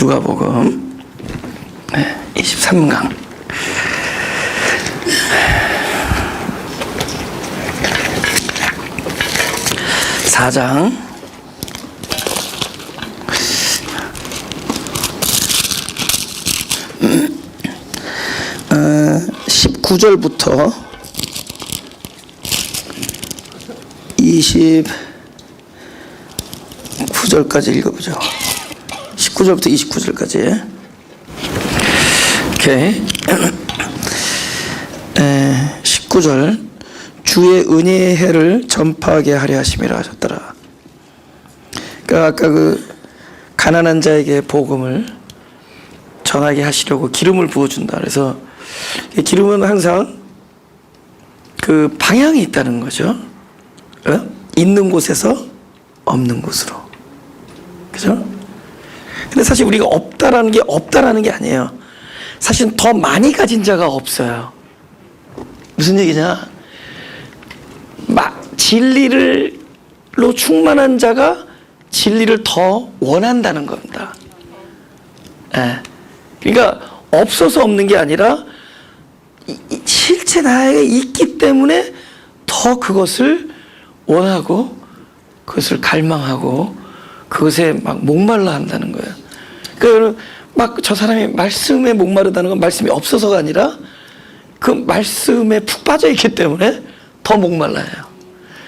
누가복음 23강. (4장) 19절부터 29절까지 읽어보죠. 19절부터 29절까지. 오케이. 19절. 주의 은혜의 해를 전파하게 하려 하심이라 하셨더라. 그러니까 아까 그 가난한 자에게 복음을 전하게 하시려고 기름을 부어준다. 그래서 기름은 항상 그 방향이 있다는 거죠. 있는 곳에서 없는 곳으로. 그죠? 근데 사실 우리가 없다라는 게 아니에요. 사실 더 많이 가진 자가 없어요. 무슨 얘기냐? 진리로 충만한 자가 진리를 더 원한다는 겁니다. 그러니까 없어서 없는 게 아니라 실제 나에게 있기 때문에 더 그것을 원하고 그것을 갈망하고 그것에 막 목말라 한다는 거예요. 그러니까 막 저 사람이 말씀에 목마르다는 건 말씀이 없어서가 아니라 그 말씀에 푹 빠져 있기 때문에 더 목말라요.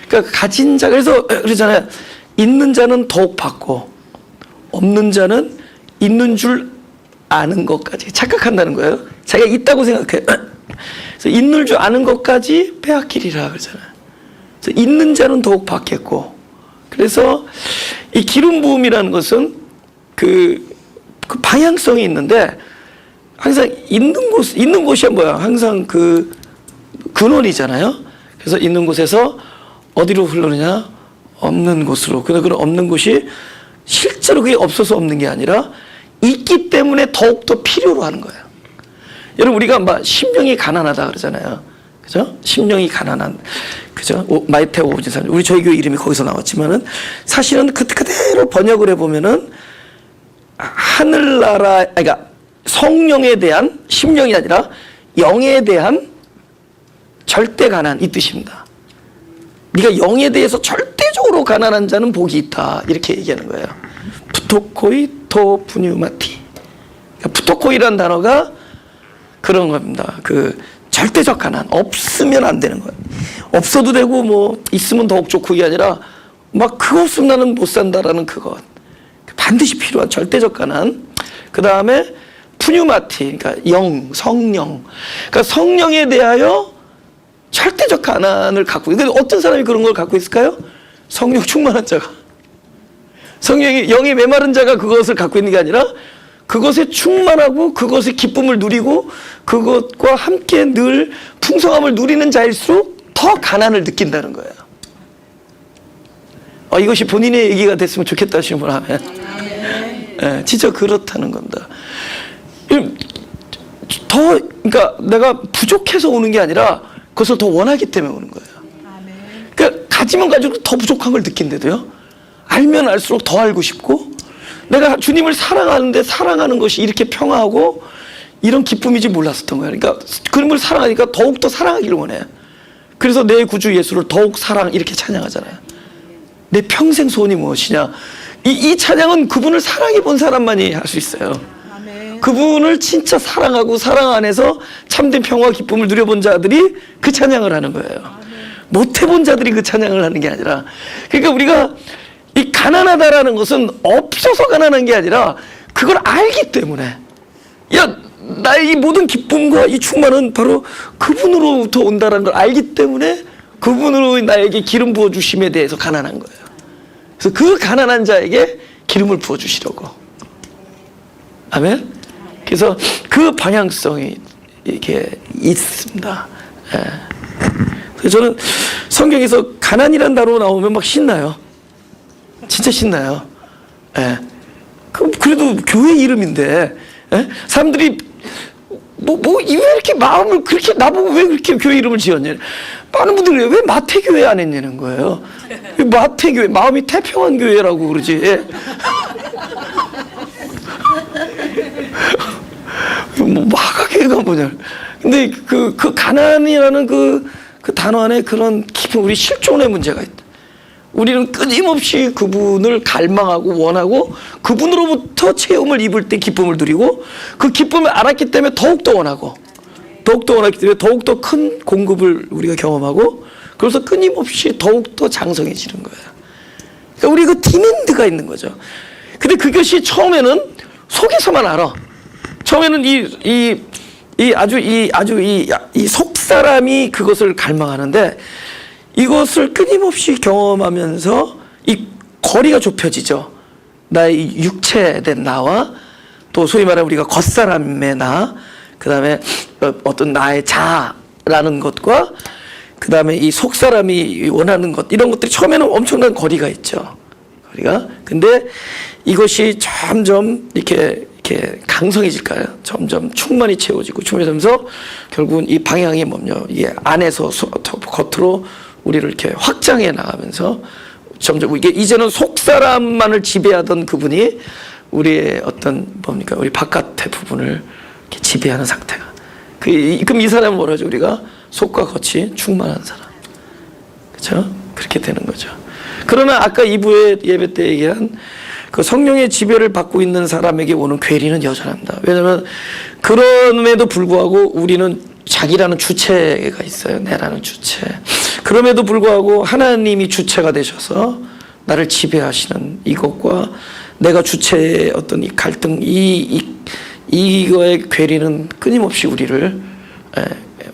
그러니까 가진 자, 그래서 그러잖아요. 있는 자는 더욱 받고 없는 자는 있는 줄 아는 것까지 착각한다는 거예요. 자기가 있다고 생각해요. 그래서 있는 줄 아는 것까지 빼앗기리라 그러잖아요. 그래서 있는 자는 더욱 받겠고, 그래서 이 기름 부음이라는 것은 그 방향성이 있는데 항상 있는 곳이 뭐야? 항상 그 근원이잖아요. 그래서 있는 곳에서 어디로 흐르느냐? 없는 곳으로. 그런 없는 곳이 실제로 그게 없어서 없는 게 아니라 있기 때문에 더욱더 필요로 하는 거예요. 여러분, 우리가 막 심령이 가난하다 그러잖아요. 그죠? 심령이 가난한. 그죠? 마태오 5장 3절. 우리 저희 교회 이름이 거기서 나왔지만은 사실은 그대로 번역을 해보면은 하늘나라, 그러니까 성령에 대한, 심령이 아니라 영에 대한 절대 가난, 이 뜻입니다. 네가 영에 대해서 절대적으로 가난한 자는 복이 있다, 이렇게 얘기하는 거예요. 푸토코이 토 푸뉴마티. 그러니까 푸토코이라는 단어가 그런 겁니다. 그 절대적 가난, 없으면 안 되는 거예요. 없어도 되고 뭐 있으면 더욱 좋고, 이게 아니라 막 그거 없으면 나는 못 산다라는 그것, 반드시 필요한 절대적 가난. 그 다음에 푸뉴마티, 그러니까 영, 성령. 그러니까 성령에 대하여 절대적 가난을 갖고. 근데 어떤 사람이 그런 걸 갖고 있을까요? 성령 충만한 자가. 성령이, 영이 메마른 자가 그것을 갖고 있는 게 아니라 그것에 충만하고 그것의 기쁨을 누리고 그것과 함께 늘 풍성함을 누리는 자일수록 더 가난을 느낀다는 거예요. 이것이 본인의 얘기가 됐으면 좋겠다 하시는 분 하면, 진짜 그렇다는 겁니다. 그러니까 내가 부족해서 오는 게 아니라 그것을 더 원하기 때문에 오는 거예요. 그러니까 가지면 가지고 더 부족한 걸 느낀대도요. 알면 알수록 더 알고 싶고, 내가 주님을 사랑하는데 사랑하는 것이 이렇게 평화하고 이런 기쁨이지 몰랐었던 거예요. 그러니까 그분을 사랑하니까 더욱더 사랑하기를 원해요. 그래서 내 구주 예수를 더욱 사랑, 이렇게 찬양하잖아요. 내 평생 소원이 무엇이냐? 이 찬양은 그분을 사랑해 본 사람만이 할 수 있어요. 아멘. 그분을 진짜 사랑하고 사랑 안에서 참된 평화와 기쁨을 누려본 자들이 그 찬양을 하는 거예요. 못 해본 자들이 그 찬양을 하는 게 아니라. 그러니까 우리가 이 가난하다라는 것은 없어서 가난한 게 아니라 그걸 알기 때문에, 야, 나의 이 모든 기쁨과 이 충만은 바로 그분으로부터 온다는 걸 알기 때문에 그분으로 나에게 기름 부어주심에 대해서 가난한 거예요. 그래서 그 가난한 자에게 기름을 부어주시려고. 아멘? 그래서 그 방향성이 이렇게 있습니다. 그래서 저는 성경에서 가난이라는 단어 나오면 막 신나요. 진짜 신나요. 그래도 교회 이름인데, 사람들이 왜 이렇게 마음을 그렇게, 나보고 왜 그렇게 교회 이름을 지었냐. 많은 분들이 왜 마태교회 안 했냐는 거예요. 마태교회, 마음이 태평한 교회라고 그러지. 뭐 마가계가 뭐냐. 근데 그 가난이라는 그 단어 안에 그런 깊은 우리 실존의 문제가 있다. 우리는 끊임없이 그분을 갈망하고 원하고 그분으로부터 체험을 입을 때 기쁨을 누리고 그 기쁨을 알았기 때문에 더욱더 원하고 더욱더 원하기 때문에 더욱더 큰 공급을 우리가 경험하고 그래서 끊임없이 더욱더 장성해지는 거예요. 그러니까 우리 그 디맨드가 있는 거죠. 근데 그것이 처음에는 속에서만 알아. 처음에는 이 속사람이 그것을 갈망하는데 이것을 끊임없이 경험하면서 이 거리가 좁혀지죠. 나의 육체된 나와 또 소위 말하는 우리가 겉사람의 나, 그 다음에 어떤 나의 자라는 것과 그 다음에 이 속사람이 원하는 것, 이런 것들이 처음에는 엄청난 거리가 있죠. 거리가. 근데 이것이 점점 이렇게 강성해질까요? 점점 충만히 채워지고 충만해지면서 결국은 이 방향이 뭐냐, 이 안에서 겉으로 우리를 이렇게 확장해 나가면서 점점 이게 이제는 속 사람만을 지배하던 그분이 우리의 어떤 뭡니까, 우리 바깥의 부분을 이렇게 지배하는 상태가. 그럼 이 사람은 뭐라죠? 우리가 속과 겉이 충만한 사람. 그렇죠? 그렇게 되는 거죠. 그러나 아까 2부의 예배 때 얘기한 그 성령의 지배를 받고 있는 사람에게 오는 괴리는 여전합니다. 왜냐하면 그럼에도 불구하고 우리는 자기라는 주체가 있어요. 내라는 주체. 그럼에도 불구하고 하나님이 주체가 되셔서 나를 지배하시는 이것과 내가 주체의 어떤 이 갈등, 이거의 괴리는 끊임없이 우리를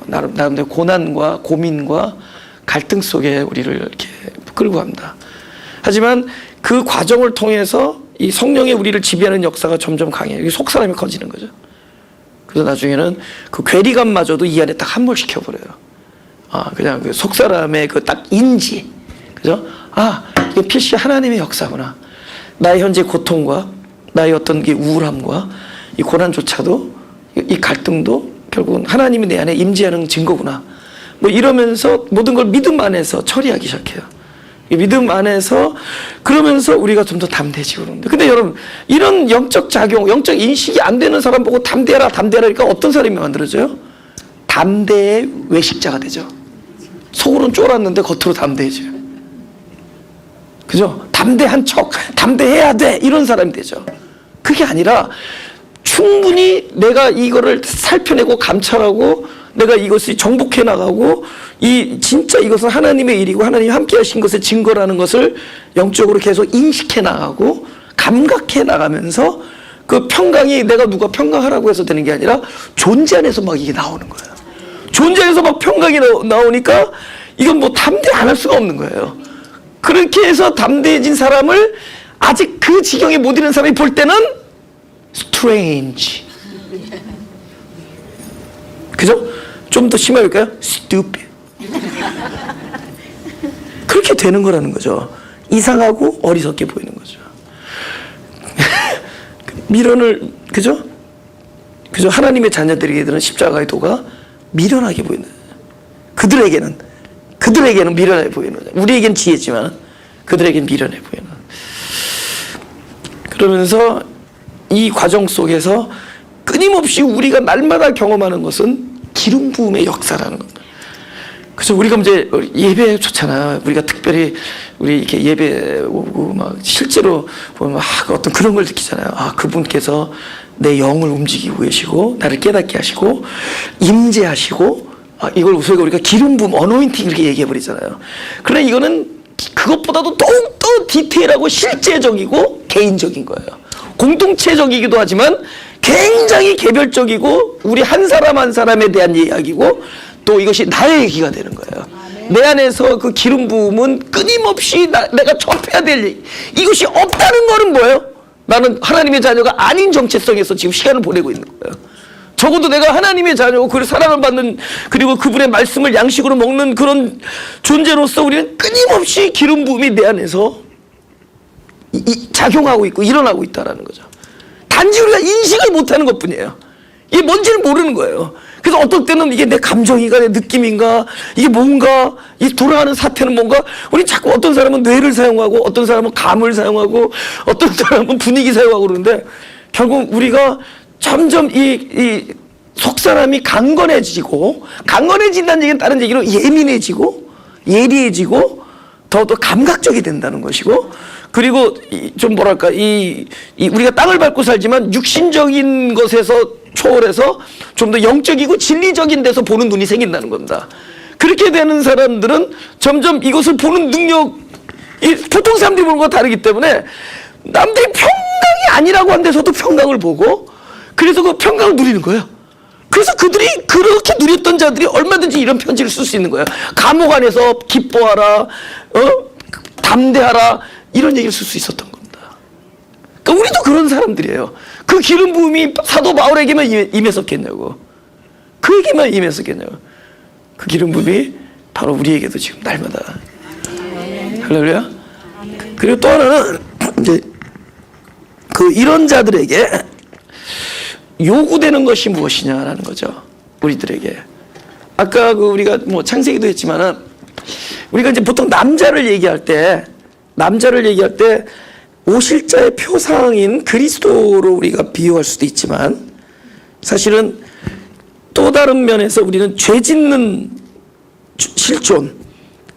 나름대로 고난과 고민과 갈등 속에 우리를 이렇게 끌고 갑니다. 하지만 그 과정을 통해서 이 성령의 우리를 지배하는 역사가 점점 강해요. 속 사람이 커지는 거죠. 그래서 나중에는 그 괴리감마저도 이 안에 딱 함몰시켜버려요. 그냥 그 속 사람의 그 딱 인지, 그죠? 이게 필시 하나님의 역사구나. 나의 현재 고통과 나의 어떤 게 우울함과 이 고난조차도 이 갈등도 결국은 하나님이 내 안에 임재하는 증거구나. 뭐 이러면서 모든 걸 믿음 안에서 처리하기 시작해요. 믿음 안에서 그러면서 우리가 좀 더 담대해지고 그러는데, 근데 여러분 이런 영적 작용, 영적 인식이 안 되는 사람 보고 담대해라 그러니까 어떤 사람이 만들어져요? 담대의 외식자가 되죠. 속으로는 쫄았는데 겉으로 담대해져요. 그죠? 담대한 척, 담대해야 돼, 이런 사람이 되죠. 그게 아니라 충분히 내가 이거를 살펴내고 감찰하고 내가 이것을 정복해 나가고 진짜 이것은 하나님의 일이고 하나님이 함께 하신 것의 증거라는 것을 영적으로 계속 인식해 나가고 감각해 나가면서 그 평강이 내가 누가 평강하라고 해서 되는 게 아니라 존재 안에서 막 이게 나오는 거예요. 존재 안에서 막 평강이 나오니까 이건 뭐 담대 안 할 수가 없는 거예요. 그렇게 해서 담대해진 사람을 아직 그 지경에 못 이르는 사람이 볼 때는 strange. 그죠? 좀 더 심하게 할까요? stupid. 그렇게 되는 거라는 거죠. 이상하고 어리석게 보이는 거죠. 미련을, 그죠? 하나님의 자녀들에게는 십자가의 도가 미련하게 보이는 거예요. 그들에게는 미련해 보이는 거죠. 우리에겐 지혜지만 그들에겐 미련해 보이는. 그러면서 이 과정 속에서 끊임없이 우리가 날마다 경험하는 것은 기름 부음의 역사라는 겁니다. 그래서 우리가 이제 예배 좋잖아요. 우리가 특별히 우리 이렇게 예배 오고 막 실제로 보면 어떤 그런 걸 느끼잖아요. 그분께서 내 영을 움직이고 계시고 나를 깨닫게 하시고 임재하시고, 이걸 우리가 기름 부음, 어노인팅 이렇게 얘기해 버리잖아요. 그러나 이거는 그것보다도 더욱더 디테일하고 실제적이고 개인적인 거예요. 공동체적이기도 하지만 굉장히 개별적이고 우리 한 사람 한 사람에 대한 이야기고 또 이것이 나의 얘기가 되는 거예요. 내 안에서 그 기름 부음은 끊임없이 내가 접해야 될 얘기. 이것이 없다는 거는 뭐예요? 나는 하나님의 자녀가 아닌 정체성에서 지금 시간을 보내고 있는 거예요. 적어도 내가 하나님의 자녀고 그리고 사랑을 받는, 그리고 그분의 말씀을 양식으로 먹는 그런 존재로서 우리는 끊임없이 기름 부음이 내 안에서 작용하고 있고 일어나고 있다는 거죠. 단지 우리가 인식을 못하는 것뿐이에요. 이게 뭔지를 모르는 거예요. 그래서 어떨 때는 이게 내 감정인가 내 느낌인가, 이게 뭔가, 이 돌아가는 사태는 뭔가, 우리 자꾸 어떤 사람은 뇌를 사용하고 어떤 사람은 감을 사용하고 어떤 사람은 분위기 사용하고 그러는데 결국 우리가 점점 이 속 사람이 강건해진다는 얘기는 다른 얘기로 예민해지고 예리해지고 더 감각적이 된다는 것이고, 그리고 좀 뭐랄까 우리가 땅을 밟고 살지만 육신적인 것에서 초월해서 좀 더 영적이고 진리적인 데서 보는 눈이 생긴다는 겁니다. 그렇게 되는 사람들은 점점 이것을 보는 능력, 보통 사람들이 보는 것과 다르기 때문에 남들이 평강이 아니라고 한 데서도 평강을 보고, 그래서 그 평강을 누리는 거예요. 그래서 그들이 그렇게 누렸던 자들이 얼마든지 이런 편지를 쓸 수 있는 거예요. 감옥 안에서 기뻐하라, 담대하라, 이런 얘기를 쓸 수 있었던 겁니다. 그러니까 우리도 그런 사람들이에요. 그 기름 부음이 사도 바울에게만 임했었겠냐고. 그에게만 임했었겠냐고. 그 기름 부음이 바로 우리에게도 지금 날마다. 할렐루야. 그리고 또 하나는 이제 이런 자들에게 요구되는 것이 무엇이냐라는 거죠. 우리들에게. 아까 우리가 창세기도 했지만은, 우리가 이제 보통 남자를 얘기할 때 오실자의 표상인 그리스도로 우리가 비유할 수도 있지만, 사실은 또 다른 면에서 우리는 죄 짓는 실존,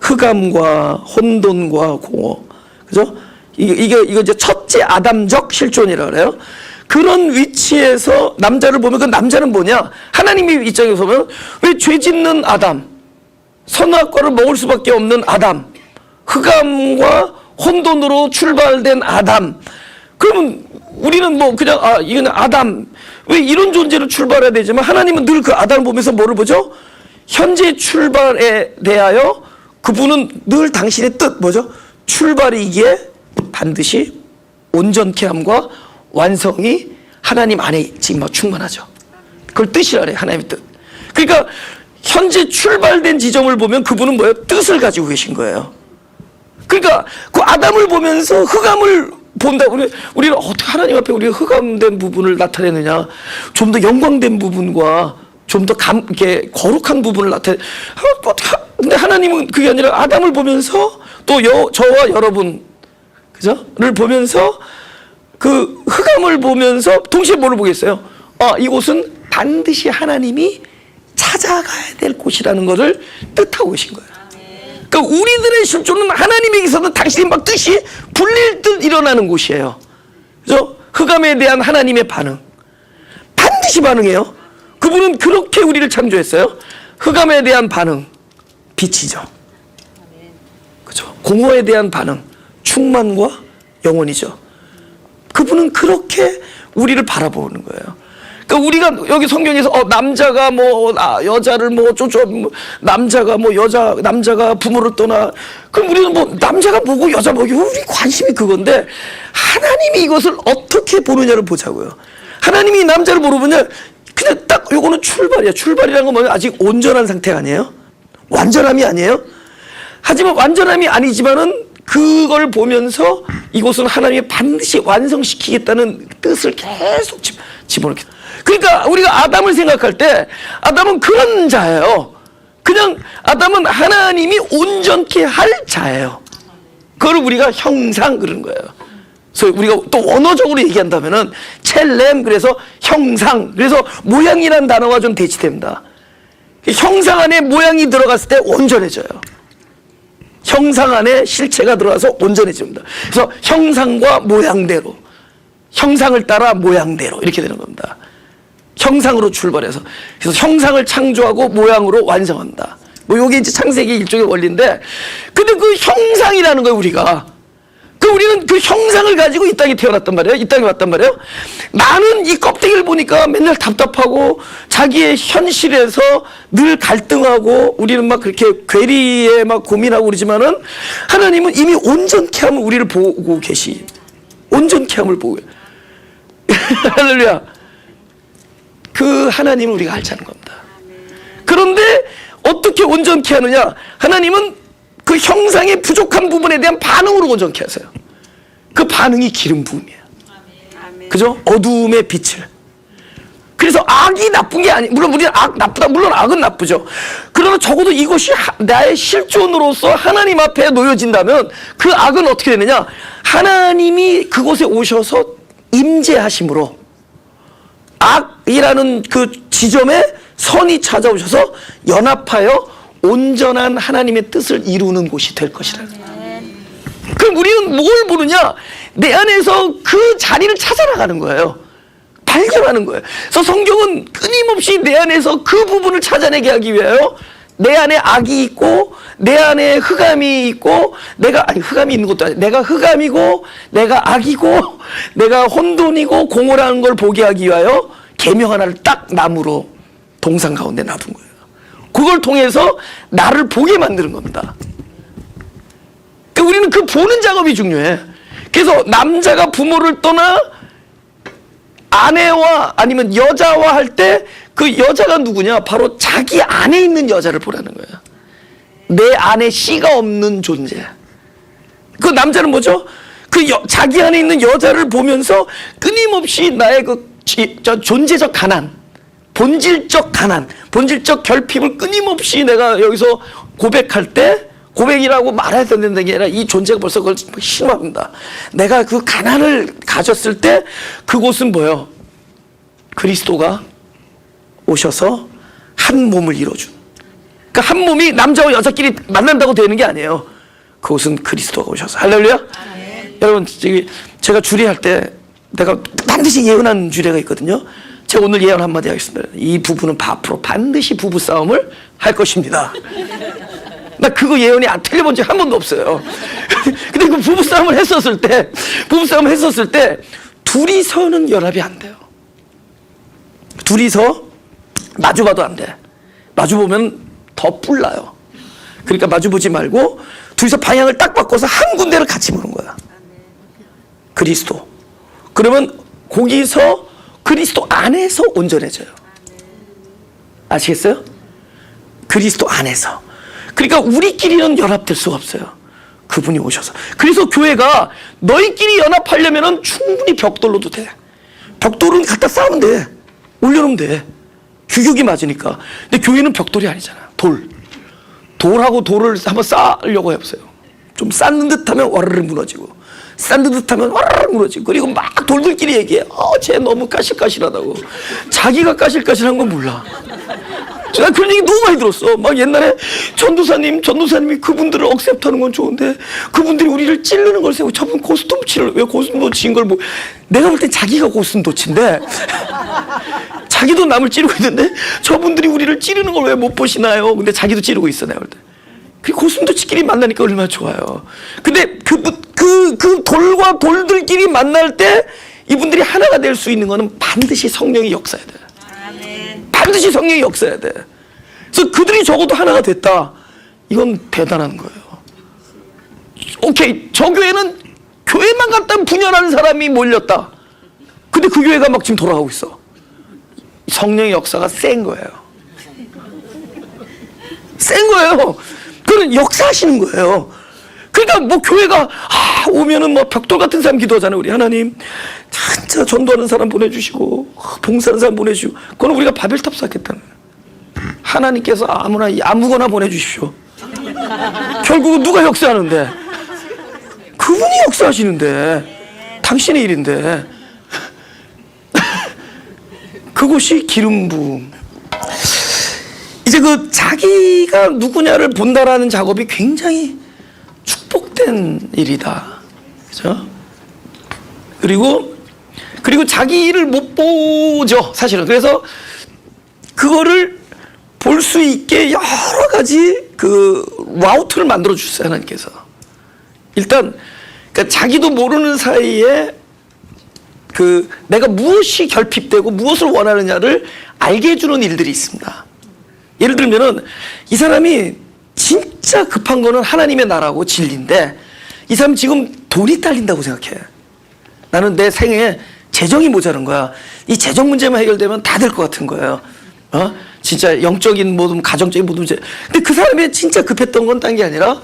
흑암과 혼돈과 공허, 그죠? 이거 이제 첫째 아담적 실존이라고 그래요. 그런 위치에서 남자를 보면, 그 남자는 뭐냐? 하나님의 입장에서 보면, 왜 죄 짓는 아담, 선악과를 먹을 수밖에 없는 아담, 흑암과 혼돈으로 출발된 아담, 그러면 우리는 그냥 이건 아담, 왜 이런 존재로 출발해야 되지만, 하나님은 늘 그 아담을 보면서 뭐를 보죠? 현재 출발에 대하여 그분은 늘 당신의 뜻 뭐죠? 출발이기에 반드시 온전케 함과 완성이 하나님 안에 지금 충만하죠. 그걸 뜻이라 그래요. 하나님의 뜻. 그러니까 현재 출발된 지점을 보면 그분은 뭐예요? 뜻을 가지고 계신 거예요. 그러니까 그 아담을 보면서 흑암을 본다. 우리는 어떻게 하나님 앞에 우리가 흑암된 부분을 나타내느냐? 좀 더 영광된 부분과 좀 더 이렇게 거룩한 부분을 나타내. 근데 하나님은 그게 아니라 아담을 보면서 또 저와 여러분, 그죠?를 보면서 그 흑암을 보면서 동시에 뭐를 보겠어요? 이곳은 반드시 하나님이 찾아가야 될 곳이라는 것을 뜻하고 계신 거예요. 그러니까 우리들의 실존은 하나님에게서는 당신이 막 뜻이 불릴 듯 일어나는 곳이에요. 그죠? 흑암에 대한 하나님의 반응. 반드시 반응해요. 그분은 그렇게 우리를 창조했어요. 흑암에 대한 반응, 빛이죠. 그죠? 공허에 대한 반응, 충만과 영원이죠. 그분은 그렇게 우리를 바라보는 거예요. 그러니까 우리가 여기 성경에서 남자가 여자를 남자가 부모를 떠나, 그럼 우리는 남자가 뭐고 여자 뭐고 우리 관심이 그건데, 하나님이 이것을 어떻게 보느냐를 보자고요. 하나님이 남자를 뭐로 보냐? 그냥 딱 요거는 출발이야. 출발이라는 건 뭐냐? 아직 온전한 상태가 아니에요. 완전함이 아니에요. 하지만 완전함이 아니지만은 그걸 보면서 이곳은 하나님이 반드시 완성시키겠다는 뜻을 계속 집어넣게. 그러니까 우리가 아담을 생각할 때 아담은 그런 자예요. 그냥 아담은 하나님이 온전케 할 자예요. 그걸 우리가 형상 그러는 거예요. 그래서 우리가 또 언어적으로 얘기한다면은 첼렘, 그래서 형상, 그래서 모양이라는 단어가 좀 대치됩니다. 형상 안에 모양이 들어갔을 때 온전해져요. 형상 안에 실체가 들어가서 온전해집니다. 그래서 형상과 모양대로, 형상을 따라 모양대로 이렇게 되는 겁니다. 형상으로 출발해서, 그래서 형상을 창조하고 모양으로 완성한다. 요게 이제 창세기 일종의 원리인데, 근데 그 형상이라는 거예요, 우리가. 우리는 그 형상을 가지고 이 땅에 태어났단 말이에요. 이 땅에 왔단 말이에요. 나는 이 껍데기를 보니까 맨날 답답하고 자기의 현실에서 늘 갈등하고 우리는 막 그렇게 괴리에 막 고민하고 그러지만은, 하나님은 이미 온전케 함을 우리를 보고 계시. 온전케 함을 보고. 할렐루야. 그 하나님을 우리가 알자는 겁니다. 그런데 어떻게 온전케 하느냐? 하나님은 그 형상의 부족한 부분에 대한 반응으로 온전케 하세요. 그 반응이 기름 부음이에요. 그죠? 어두움의 빛을. 그래서 악이 나쁜 게 아니, 물론 우리는 나쁘다. 물론 악은 나쁘죠. 그러나 적어도 이것이 나의 실존으로서 하나님 앞에 놓여진다면 그 악은 어떻게 되느냐? 하나님이 그곳에 오셔서 임재하심으로 악, 이라는 그 지점에 선이 찾아오셔서 연합하여 온전한 하나님의 뜻을 이루는 곳이 될 것이라는 거예요. 그럼 우리는 뭘 보느냐? 내 안에서 그 자리를 찾아나가는 거예요. 발견하는 거예요. 그래서 성경은 끊임없이 내 안에서 그 부분을 찾아내게 하기 위하여 내 안에 악이 있고 내 안에 흑암이 있고 흑암이 있는 것도 아니고 내가 흑암이고 내가 악이고 내가 혼돈이고 공허라는 걸 보게 하기 위하여 계명 하나를 딱 나무로 동상 가운데 놔둔 거예요. 그걸 통해서 나를 보게 만드는 겁니다. 그러니까 우리는 그 보는 작업이 중요해. 그래서 남자가 부모를 떠나 아내와 아니면 여자와 할 때 그 여자가 누구냐? 바로 자기 안에 있는 여자를 보라는 거예요. 내 안에 씨가 없는 존재. 그 남자는 뭐죠? 자기 안에 있는 여자를 보면서 끊임없이 나의 존재적 가난, 본질적 가난, 본질적 결핍을 끊임없이 내가 여기서 고백할 때, 고백이라고 말해야 되는 게 아니라 이 존재가 벌써 그걸 심합니다. 내가 그 가난을 가졌을 때 그곳은 뭐예요? 그리스도가 오셔서 한 몸을 이뤄준. 그러니까 한 몸이 남자와 여자끼리 만난다고 되는 게 아니에요. 그곳은 그리스도가 오셔서. 할렐루야? 여러분, 제가 주례할 때 내가 반드시 예언한 주례가 있거든요. 제가 오늘 예언 한마디 하겠습니다. 이 부부는 앞으로 반드시 부부싸움을 할 것입니다. 나 그거 예언이 안 틀려본 적 한 번도 없어요. 근데 그 부부싸움을 했었을 때 둘이서는 연합이 안 돼요. 둘이서 마주봐도 안 돼. 마주보면 더 뿔나요. 그러니까 마주보지 말고 둘이서 방향을 딱 바꿔서 한 군데를 같이 보는 거야. 그리스도. 그러면 거기서 그리스도 안에서 온전해져요. 아시겠어요? 그리스도 안에서. 그러니까 우리끼리는 연합될 수가 없어요. 그분이 오셔서. 그래서 교회가 너희끼리 연합하려면 충분히 벽돌로도 돼. 벽돌은 갖다 쌓으면 돼. 올려놓으면 돼. 규격이 맞으니까. 근데 교회는 벽돌이 아니잖아. 돌하고 돌을 한번 쌓으려고 해보세요. 좀 쌓는 듯 하면 와르르 무너지고, 쌓는 듯 하면 와르르 무너지고, 그리고 막 돌들끼리 얘기해. 쟤 너무 까실까실하다고. 자기가 까실까실한 건 몰라. 난 그런 얘기 너무 많이 들었어. 막 옛날에 전도사님이 그분들을 억셉트하는 건 좋은데 그분들이 우리를 찌르는 걸 세우고 저분 고슴도치를 왜 고슴도치인 걸 뭐 내가 볼 땐 자기가 고슴도치인데 자기도 남을 찌르고 있는데 저분들이 우리를 찌르는 걸 왜 못 보시나요? 근데 자기도 찌르고 있어 내가 볼 때. 그 고슴도치끼리 만나니까 얼마나 좋아요. 근데 그 돌과 돌들끼리 만날 때 이분들이 하나가 될 수 있는 거는 반드시 성령이 역사해야 돼. 반드시 성령이 역사해야 돼. 그래서 그들이 적어도 하나가 됐다. 이건 대단한 거예요. 오케이, 저 교회는 교회만 갖다 분열하는 사람이 몰렸다. 근데 그 교회가 막 지금 돌아가고 있어. 성령의 역사가 센 거예요. 센 거예요. 그건 역사하시는 거예요. 그러니까 뭐 교회가 오면은 뭐 벽돌 같은 사람 기도하잖아요. 우리 하나님 진짜 전도하는 사람 보내주시고 봉사하는 사람 보내주시고. 그건 우리가 바벨탑 쌓겠다는 거예요. 하나님께서 아무거나 보내주십시오. 결국은 누가 역사하는데? 그분이 역사하시는데 당신의 일인데. 그것이 기름 부음. 이제 그 자기가 누구냐를 본다라는 작업이 굉장히 축복된 일이다. 그죠? 그리고 자기를 못 보죠, 사실은. 그래서 그거를 볼 수 있게 여러 가지 그 라우트를 만들어 주셨어요, 하나님께서. 일단, 그러니까 자기도 모르는 사이에 그 내가 무엇이 결핍되고 무엇을 원하느냐를 알게 해주는 일들이 있습니다. 예를 들면은 이 사람이 진짜 급한 거는 하나님의 나라고 진리인데 이 사람 지금 돈이 딸린다고 생각해. 나는 내 생에 재정이 모자란 거야. 이 재정 문제만 해결되면 다 될 것 같은 거예요. 진짜 영적인 모든 가정적인 모든 문제. 근데 그 사람이 진짜 급했던 건 딴 게 아니라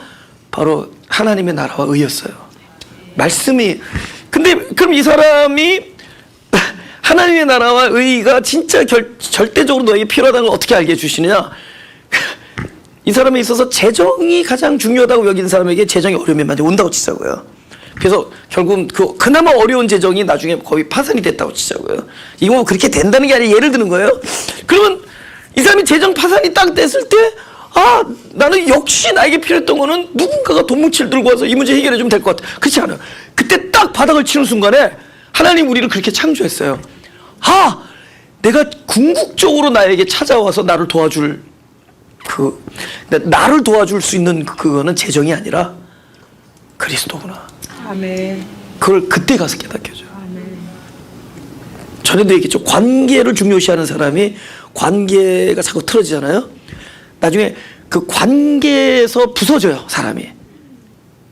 바로 하나님의 나라와 의였어요. 말씀이. 근데 그럼 이 사람이 하나님의 나라와 의가 진짜 절대적으로 너에게 필요하다는 걸 어떻게 알게 해주시느냐? 이 사람에 있어서 재정이 가장 중요하다고 여기는 사람에게 재정이 어려움이 많이 온다고 치자고요. 그래서 결국은 그나마 어려운 재정이 나중에 거의 파산이 됐다고 치자고요. 이거 뭐 그렇게 된다는 게 아니라 예를 드는 거예요. 그러면 이 사람이 재정 파산이 딱 됐을 때, 아, 나는 역시 나에게 필요했던 거는 누군가가 돈 뭉치를 들고 와서 이 문제 해결해 주면 될 것 같아. 그렇지 않아요. 그때 딱 바닥을 치는 순간에 하나님 우리를 그렇게 창조했어요. 아, 내가 궁극적으로 나에게 찾아와서 나를 도와줄 나를 도와줄 수 있는 그거는 재정이 아니라 그리스도구나. 아멘. 그걸 그때 가서 깨닫게 죠. 전에도 얘기했죠. 관계를 중요시하는 사람이 관계가 자꾸 틀어지잖아요. 나중에 그 관계에서 부서져요, 사람이.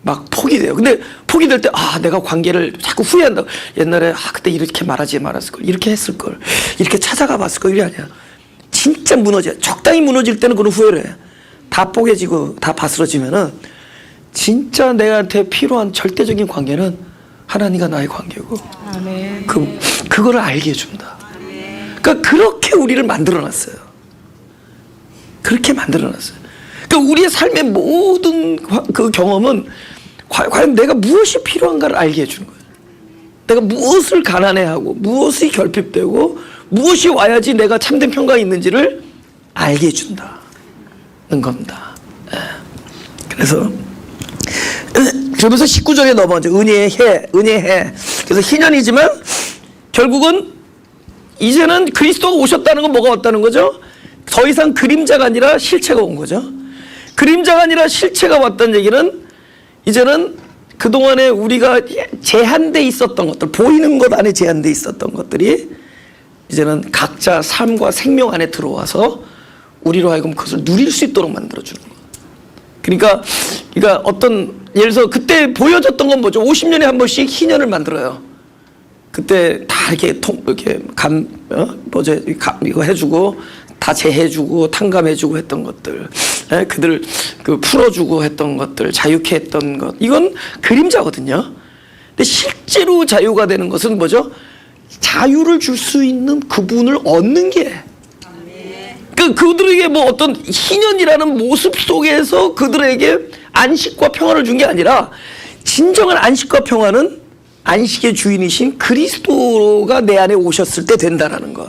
막 포기돼요. 근데 포기될 때, 아, 내가 관계를 자꾸 후회한다. 옛날에, 아, 그때 이렇게 말하지 말았을걸. 이렇게 했을걸. 이렇게 찾아가 봤을걸. 이게 아니야. 진짜 무너져요. 적당히 무너질 때는 그런 후회를 해요. 다 뽀개지고 다 바스러지면은 진짜 내한테 필요한 절대적인 관계는 하나님과 나의 관계고. 아멘. 그거를 알게 해준다. 그러니까 그렇게 우리를 만들어놨어요. 그렇게 만들어놨어요. 그러니까 우리의 삶의 모든 그 경험은 과연 내가 무엇이 필요한가를 알게 해주는 거예요. 내가 무엇을 가난해하고 무엇이 결핍되고 무엇이 와야지 내가 참된 평강이 있는지를 알게 해준다는 겁니다. 그래서 19절에 넘어가죠. 은혜의 해. 그래서 희년이지만 결국은 이제는 그리스도가 오셨다는 건 뭐가 왔다는 거죠? 더 이상 그림자가 아니라 실체가 온 거죠. 그림자가 아니라 실체가 왔다는 얘기는 이제는 그동안에 우리가 제한돼 있었던 것들, 보이는 것 안에 제한돼 있었던 것들이 이제는 각자 삶과 생명 안에 들어와서 우리로 하여금 그것을 누릴 수 있도록 만들어주는 거예요. 그러니까 어떤 예를 들어서 그때 보여줬던 건 뭐죠? 50년에 한 번씩 희년을 만들어요. 그때 다 이렇게 이거 해주고 다 재해주고 탕감해주고 했던 것들, 그들 풀어주고 했던 것들, 자유케 했던 것, 이건 그림자거든요. 근데 실제로 자유가 되는 것은 뭐죠? 자유를 줄 수 있는 그분을 얻는 게. 그들에게 뭐 어떤 희년이라는 모습 속에서 그들에게 안식과 평화를 준 게 아니라 진정한 안식과 평화는 안식의 주인이신 그리스도가 내 안에 오셨을 때 된다라는 것.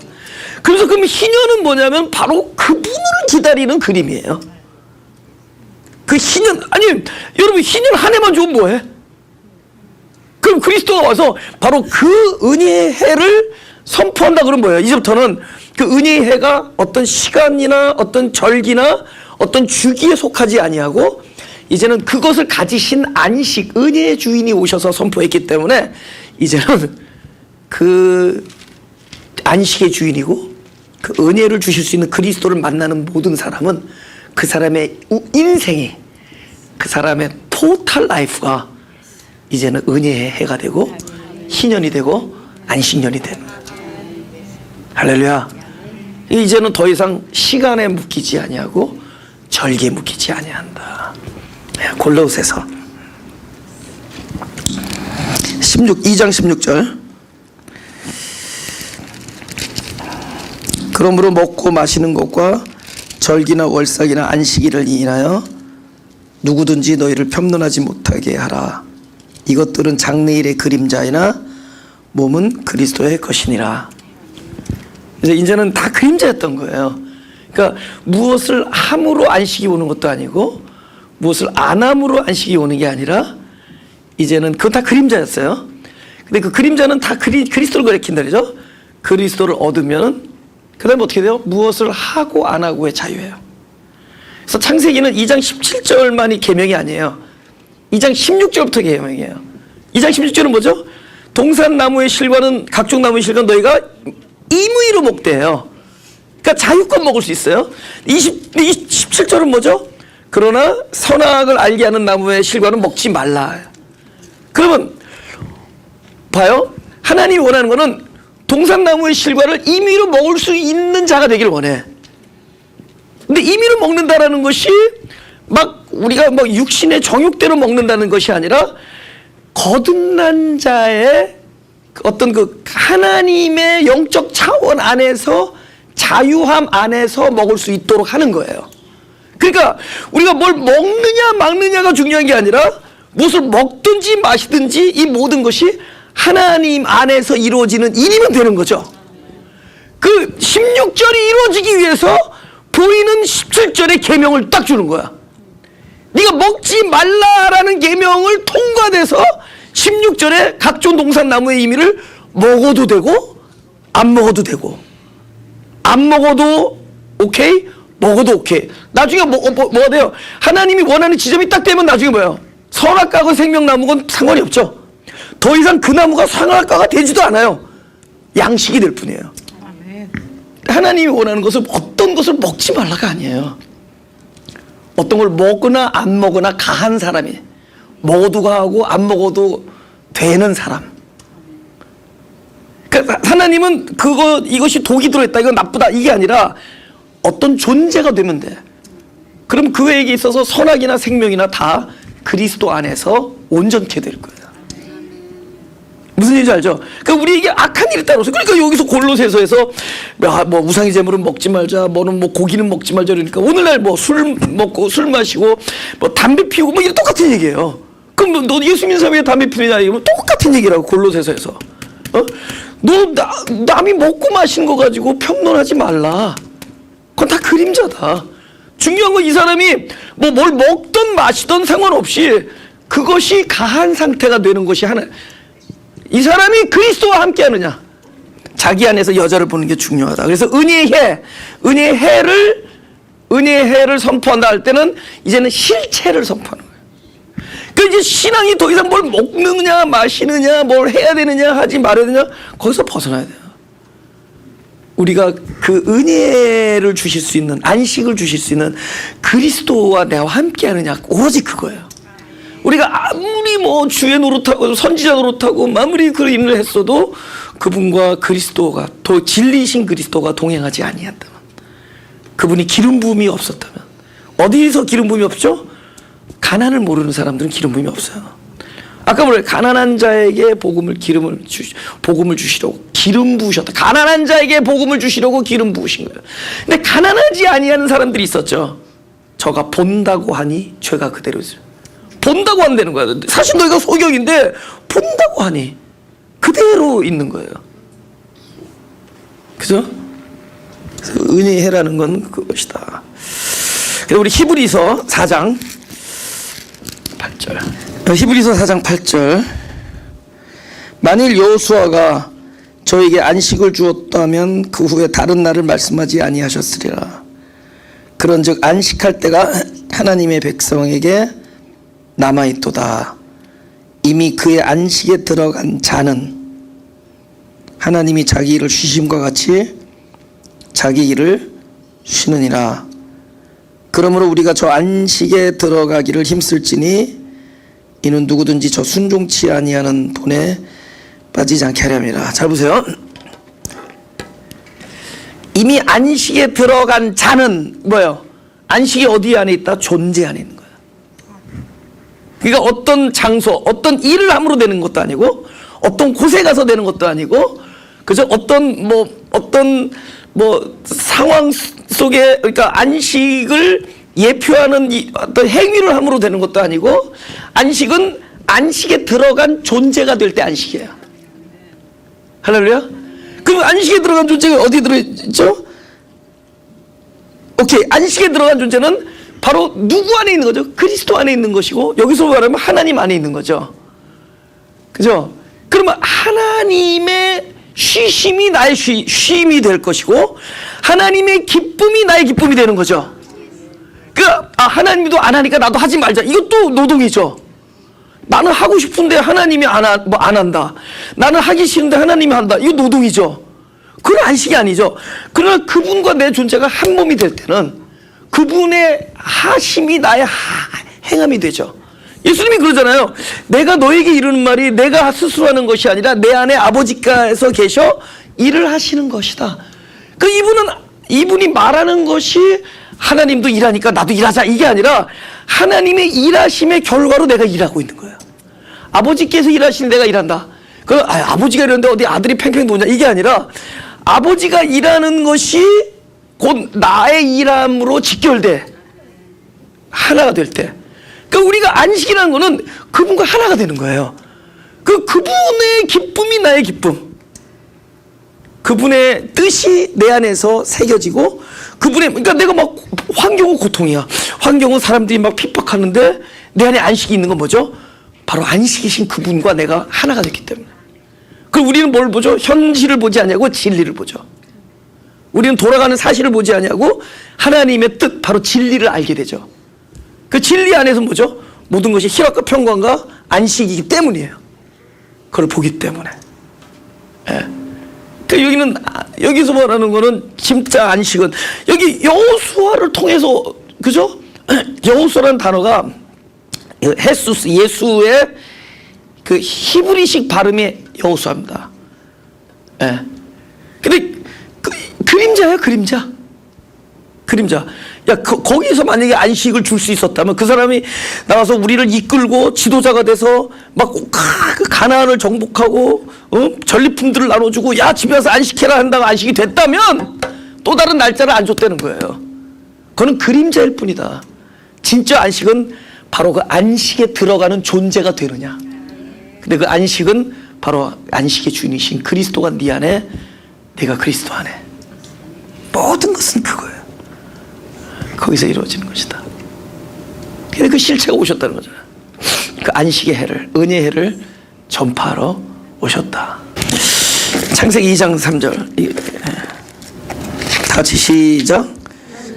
그래서 그럼 희년은 뭐냐면 바로 그분을 기다리는 그림이에요. 그 희년, 아니 여러분 희년 한 해만 주면 뭐해? 그럼 그리스도가 와서 바로 그 은혜의 해를 선포한다 그러면 뭐예요? 이제부터는 그 은혜의 해가 어떤 시간이나 어떤 절기나 어떤 주기에 속하지 아니하고 이제는 그것을 가지신 안식, 은혜의 주인이 오셔서 선포했기 때문에 이제는 그 안식의 주인이고 그 은혜를 주실 수 있는 그리스도를 만나는 모든 사람은 그 사람의 인생이, 그 사람의 토탈 라이프가 이제는 은혜의 해가 되고 희년이 되고 안식년이 되는 거예요. 할렐루야. 이제는 더 이상 시간에 묶이지 아니하고 절기에 묶이지 아니한다. 골로새서 2장 16절. 그러므로 먹고 마시는 것과 절기나 월삭이나 안식일을 인하여 누구든지 너희를 편론하지 못하게 하라. 이것들은 장래일의 그림자이나 몸은 그리스도의 것이니라. 이제는 다 그림자였던 거예요. 그러니까 무엇을 함으로 안식이 오는 것도 아니고 무엇을 안 함으로 안식이 오는 게 아니라 이제는 그건 다 그림자였어요. 근데 그 그림자는 다 그리스도를 가리킨다 그러죠. 그리스도를 얻으면 그 다음에 어떻게 돼요? 무엇을 하고 안 하고의 자유예요. 그래서 창세기는 2장 17절만이 계명이 아니에요. 2장 16절부터 계명이에요. 2장 16절은 뭐죠? 동산나무의 실과는 각종 나무의 실과는 너희가 임의로 먹대요. 그러니까 자유껏 먹을 수 있어요. 17절은 뭐죠? 그러나 선악을 알게 하는 나무의 실과는 먹지 말라. 그러면 봐요. 하나님이 원하는 거는 동산나무의 실과를 임의로 먹을 수 있는 자가 되기를 원해. 근데 임의로 먹는다라는 것이 막 우리가 뭐 육신의 정욕대로 먹는다는 것이 아니라 거듭난 자의 어떤 그 하나님의 영적 차원 안에서 자유함 안에서 먹을 수 있도록 하는 거예요. 그러니까 우리가 뭘 먹느냐 막느냐가 중요한 게 아니라 무엇을 먹든지 마시든지 이 모든 것이 하나님 안에서 이루어지는 일이면 되는 거죠. 그 16절이 이루어지기 위해서 보이는 17절의 계명을 딱 주는 거야. 네가 먹지 말라라는 계명을 통과돼서 16절에 각종 동산나무의 의미를 먹어도 되고 안 먹어도 되고, 안 먹어도 오케이, 먹어도 오케이. 나중에 뭐가 돼요? 하나님이 원하는 지점이 딱 되면 나중에 뭐예요? 선악과하고 생명나무는 상관이 없죠. 더 이상 그 나무가 선악과가 되지도 않아요. 양식이 될 뿐이에요. 하나님이 원하는 것은 어떤 것을 먹지 말라가 아니에요. 어떤 걸 먹거나 안 먹거나 가한 사람이, 먹어도 가하고 안 먹어도 되는 사람. 그러니까 하나님은 이것이 독이 들어있다, 이건 나쁘다, 이게 아니라 어떤 존재가 되면 돼. 그럼 그에게 있어서 선악이나 생명이나 다 그리스도 안에서 온전케 될 거예요. 무슨 얘기인지 알죠? 그러니까 우리에게 악한 일이 따로 없어요. 그러니까 여기서 골로새서에서 뭐 우상의 제물은 먹지 말자, 뭐는 뭐 고기는 먹지 말자, 그러니까 오늘날 뭐 술 먹고 술 마시고 뭐 담배 피우고 뭐 이런 똑같은 얘기예요. 그럼 너 예수 믿는 사람이 담배 피우냐 이러면 똑같은 얘기라고. 골로새서에서 너 남이 먹고 마시는 거 가지고 평론하지 말라. 그건 다 그림자다. 중요한 건 이 사람이 뭐 뭘 먹든 마시든 상관없이 그것이 가한 상태가 되는 것이 하나. 이 사람이 그리스도와 함께 하느냐, 자기 안에서 여자를 보는 게 중요하다. 그래서 은혜의 해를 선포한다 할 때는 이제는 실체를 선포하는 거예요. 그러니까 이제 신앙이 더 이상 뭘 먹느냐 마시느냐 뭘 해야 되느냐 하지 말아야 되느냐 거기서 벗어나야 돼요. 우리가 그 은혜를 주실 수 있는, 안식을 주실 수 있는 그리스도와 내가 함께 하느냐, 오로지 그거예요. 우리가 아무리 뭐 주의 노릇하고 선지자 노릇하고 아무리 그 일을 했어도 그분과 그리스도가, 또 진리이신 그리스도가 동행하지 아니했다면, 그분이 기름 부음이 없었다면, 어디서 기름 부음이 없죠? 가난을 모르는 사람들은 기름 부음이 없어요. 아까 뭐래? 가난한 자에게 복음을 주시려고 기름 부으셨다. 가난한 자에게 복음을 주시려고 기름 부으신 거예요. 근데 가난하지 아니하는 사람들이 있었죠. 저가 본다고 하니 죄가 그대로 있어요. 본다고 한다는 거야. 사실 너희가 소경인데 본다고 하니 그대로 있는 거예요. 그죠? 그래서 은혜해라는 건 그것이다. 그래서 우리 히브리서 4장 8절. 히브리서 4장 8절. 만일 여호수아가 저에게 안식을 주었다면 그 후에 다른 날을 말씀하지 아니하셨으리라. 그런즉 안식할 때가 하나님의 백성에게 남아있도다. 이미 그의 안식에 들어간 자는 하나님이 자기 일을 쉬심과 같이 자기 일을 쉬느니라. 그러므로 우리가 저 안식에 들어가기를 힘쓸지니 이는 누구든지 저 순종치 아니하는 본에 빠지지 않게 하렵니다. 잘 보세요. 이미 안식에 들어간 자는 뭐예요? 안식이 어디 안에 있다? 존재 안에 있는 거예요. 그러니까 어떤 장소, 어떤 일을 함으로 되는 것도 아니고, 어떤 곳에 가서 되는 것도 아니고, 그죠? 어떤 상황 속에, 그러니까 안식을 예표하는 어떤 행위를 함으로 되는 것도 아니고, 안식은 안식에 들어간 존재가 될 때 안식이에요. 할렐루야? 그럼 안식에 들어간 존재가 어디 들어있죠? 오케이. 안식에 들어간 존재는 바로 누구 안에 있는 거죠? 그리스도 안에 있는 것이고, 여기서 말하면 하나님 안에 있는 거죠. 그죠? 그러면 하나님의 쉬심이 나의 쉼이 될 것이고, 하나님의 기쁨이 나의 기쁨이 되는 거죠. 하나님도 안 하니까 나도 하지 말자. 이것도 노동이죠. 나는 하고 싶은데 하나님이 안 한다. 나는 하기 싫은데 하나님이 한다. 이거 노동이죠. 그건 안식이 아니죠. 그러나 그분과 내 존재가 한 몸이 될 때는 그분의 하심이 나의 행함이 되죠. 예수님이 그러잖아요. 내가 너에게 이르는 말이 내가 스스로 하는 것이 아니라 내 안에 아버지께서 계셔 일을 하시는 것이다. 이분이 말하는 것이 하나님도 일하니까 나도 일하자, 이게 아니라 하나님의 일하심의 결과로 내가 일하고 있는 거예요. 아버지께서 일하시는 내가 일한다. 아버지가 이러는데 어디 아들이 팽팽 도냐, 이게 아니라 아버지가 일하는 것이 곧 나의 일함으로 직결돼 하나가 될 때, 그러니까 우리가 안식이라는 거는 그분과 하나가 되는 거예요. 그분의 기쁨이 나의 기쁨, 그분의 뜻이 내 안에서 새겨지고, 그러니까 내가 막 환경은 고통이야. 환경은 사람들이 막 핍박하는데 내 안에 안식이 있는 건 뭐죠? 바로 안식이신 그분과 내가 하나가 됐기 때문에. 그럼 우리는 뭘 보죠? 현실을 보지 않냐고 진리를 보죠. 우리는 돌아가는 사실을 보지 않냐고 하나님의 뜻, 바로 진리를 알게 되죠. 그 진리 안에서 뭐죠? 모든 것이 희락과 평강과 안식이기 때문이에요. 그걸 보기 때문에. 예. 여기서 말하는 거는 진짜 안식은, 여기 여호수아를 통해서, 그죠? 여호수아라는 단어가 헤수스, 예수의 그 히브리식 발음이 여호수아입니다. 예. 근데 그림자예요, 그림자. 야, 거기서 만약에 안식을 줄 수 있었다면 그 사람이 나와서 우리를 이끌고 지도자가 돼서 막 가나안을 정복하고 전리품들을 나눠주고, 야, 집에 와서 안식해라 한다고 안식이 됐다면 또 다른 날짜를 안 줬다는 거예요. 그거는 그림자일 뿐이다. 진짜 안식은 바로 그 안식에 들어가는 존재가 되느냐. 근데 그 안식은 바로 안식의 주인이신 그리스도가 네 안에, 내가 그리스도 안에. 모든 것은 그거예요. 거기서 이루어지는 것이다. 그래서 그 실체가 오셨다는 거잖아요. 그 안식의 해를, 은혜의 해를 전파하러 오셨다. 창세기 2장 3절 다 같이 시작.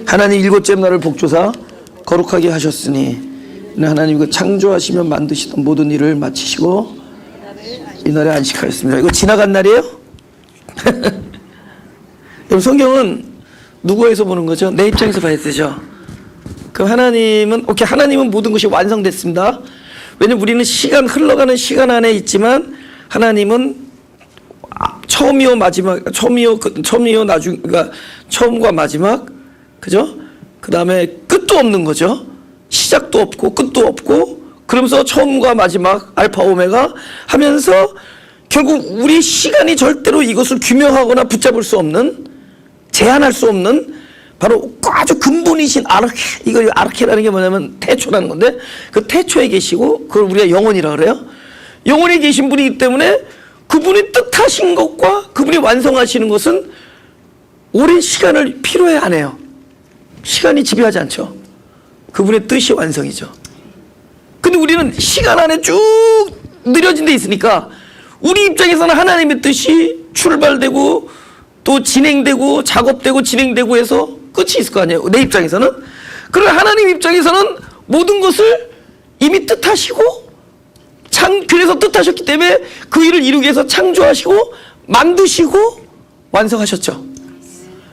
하나님 일곱째 날을 복조사 거룩하게 하셨으니 하나님 그 창조하시며 만드시던 모든 일을 마치시고 이날에 안식하였습니다. 이거 지나간 날이에요? 여러분, 성경은 누구에서 보는 거죠? 내 입장에서 봐야 되죠. 그럼 하나님은 모든 것이 완성됐습니다. 왜냐면 우리는 흘러가는 시간 안에 있지만, 하나님은 처음이요 마지막, 처음이요 나중, 그러니까 처음과 마지막, 그죠? 그 다음에 끝도 없는 거죠. 시작도 없고 끝도 없고, 그러면서 처음과 마지막, 알파 오메가 하면서 결국 우리 시간이 절대로 이것을 규명하거나 붙잡을 수 없는, 제한할 수 없는 바로 아주 근본이신 이거 아르케라는 게 뭐냐면 태초라는 건데, 그 태초에 계시고 그걸 우리가 영원이라 그래요. 영원에 계신 분이기 때문에 그분이 뜻하신 것과 그분이 완성하시는 것은 오랜 시간을 필요해 안 해요. 시간이 지배하지 않죠. 그분의 뜻이 완성이죠. 근데 우리는 시간 안에 쭉 느려진 데 있으니까 우리 입장에서는 하나님의 뜻이 출발되고 또 진행되고 작업되고 진행되고 해서 끝이 있을 거 아니에요. 내 입장에서는. 그러나 하나님 입장에서는 모든 것을 이미 뜻하시고 그래서 뜻하셨기 때문에 그 일을 이루기 위해서 창조하시고 만드시고 완성하셨죠.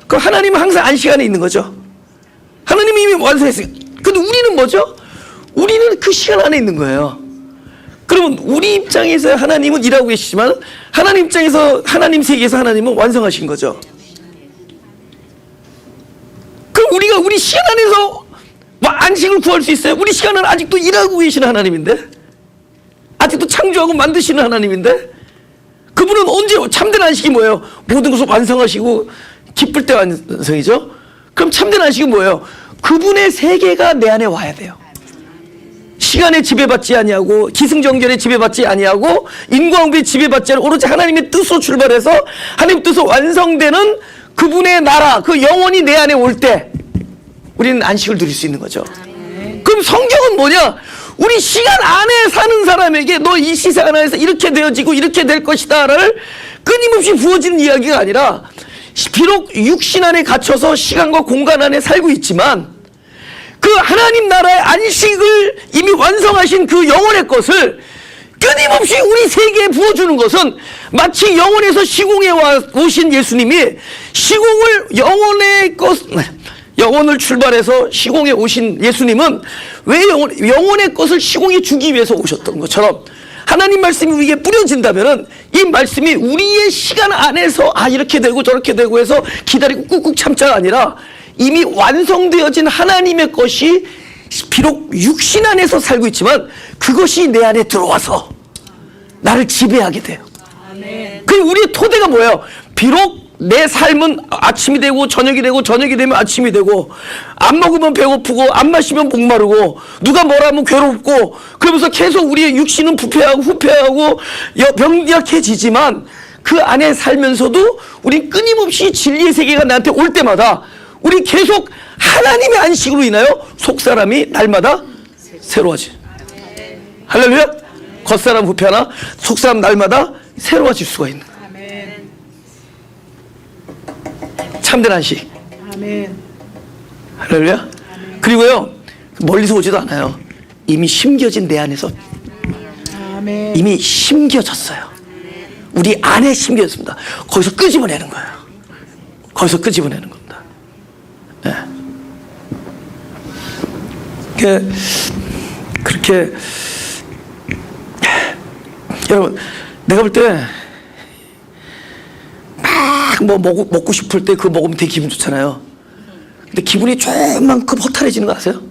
그럼 하나님은 항상 안식 안에 있는 거죠. 하나님이 이미 완성했으니까. 근데 우리는 뭐죠? 우리는 그 시간 안에 있는 거예요. 그러면 우리 입장에서 하나님은 일하고 계시지만 하나님 입장에서, 하나님 세계에서 하나님은 완성하신 거죠. 그럼 우리가 우리 시간 안에서 안식을 구할 수 있어요? 우리 시간은 아직도 일하고 계시는 하나님인데, 아직도 창조하고 만드시는 하나님인데, 그분은 언제, 참된 안식이 뭐예요? 모든 것을 완성하시고 기쁠 때 완성이죠. 그럼 참된 안식이 뭐예요? 그분의 세계가 내 안에 와야 돼요. 시간에 지배받지 아니하고 기승전결에 지배받지 아니하고 인과응보에 지배받지 않고 오로지 하나님의 뜻으로 출발해서 하나님의 뜻으로 완성되는 그분의 나라, 그 영혼이 내 안에 올 때 우리는 안식을 누릴 수 있는 거죠. 그럼 성경은 뭐냐? 우리 시간 안에 사는 사람에게 너 이 세상 안에서 이렇게 되어지고 이렇게 될 것이다를 끊임없이 부어지는 이야기가 아니라, 비록 육신 안에 갇혀서 시간과 공간 안에 살고 있지만 그 하나님 나라의 안식을 이미 완성하신 그 영혼의 것을 끊임없이 우리 세계에 부어주는 것은, 마치 영혼에서 시공에 오신 예수님이 영혼을 출발해서 시공에 오신 예수님은 왜 영혼의 것을 시공에 주기 위해서 오셨던 것처럼, 하나님 말씀이 우리에게 뿌려진다면은 이 말씀이 우리의 시간 안에서 이렇게 되고 저렇게 되고 해서 기다리고 꾹꾹 참자가 아니라, 이미 완성되어진 하나님의 것이 비록 육신 안에서 살고 있지만 그것이 내 안에 들어와서 나를 지배하게 돼요. 그리고 우리의 토대가 뭐예요? 비록 내 삶은 아침이 되고 저녁이 되고 저녁이 되면 아침이 되고 안 먹으면 배고프고 안 마시면 목마르고 누가 뭐라 하면 괴롭고 그러면서 계속 우리의 육신은 부패하고 후패하고 병약해지지만 그 안에 살면서도 우린 끊임없이 진리의 세계가 나한테 올 때마다 우리 계속 하나님의 안식으로 인하여 속사람이 날마다 새로워지. 할렐루야. 겉사람 후패하나 속사람 날마다 새로워질 수가 있는 거예요. 참된 안식. 아멘. 할렐루야. 그리고요 멀리서 오지도 않아요. 이미 심겨진 내 안에서 아멘. 이미 심겨졌어요. 우리 안에 심겨졌습니다. 거기서 끄집어내는 거예요. 거기서 끄집어내는 겁니다. 네. 그렇게 여러분 내가 볼 때 막 뭐 먹고 싶을 때 그거 먹으면 되게 기분 좋잖아요. 근데 기분이 조금만큼 허탈해지는 거 아세요?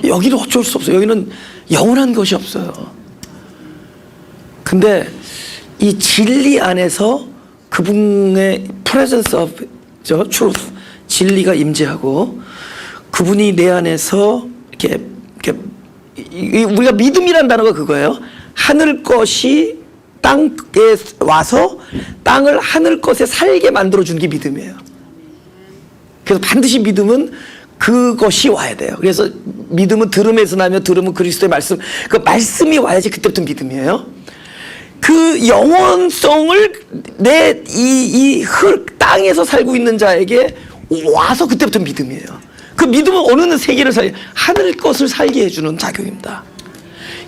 여기는 어쩔 수 없어요. 여기는 영원한 것이 없어요. 근데 이 진리 안에서 그분의 presence of truth, 진리가 임재하고 그분이 내 안에서 이렇게 우리가 믿음이란 단어가 그거예요. 하늘 것이 땅에 와서 땅을 하늘 것에 살게 만들어주는 게 믿음이에요. 그래서 반드시 믿음은 그것이 와야 돼요. 그래서 믿음은 들음에서 나며 들음은 그리스도의 말씀, 그 말씀이 와야지 그때부터 믿음이에요. 그 영원성을 내 땅에서 살고 있는 자에게 와서 그때부터 믿음이에요. 그 믿음은 어느 세계를 하늘 것을 살게 해주는 작용입니다.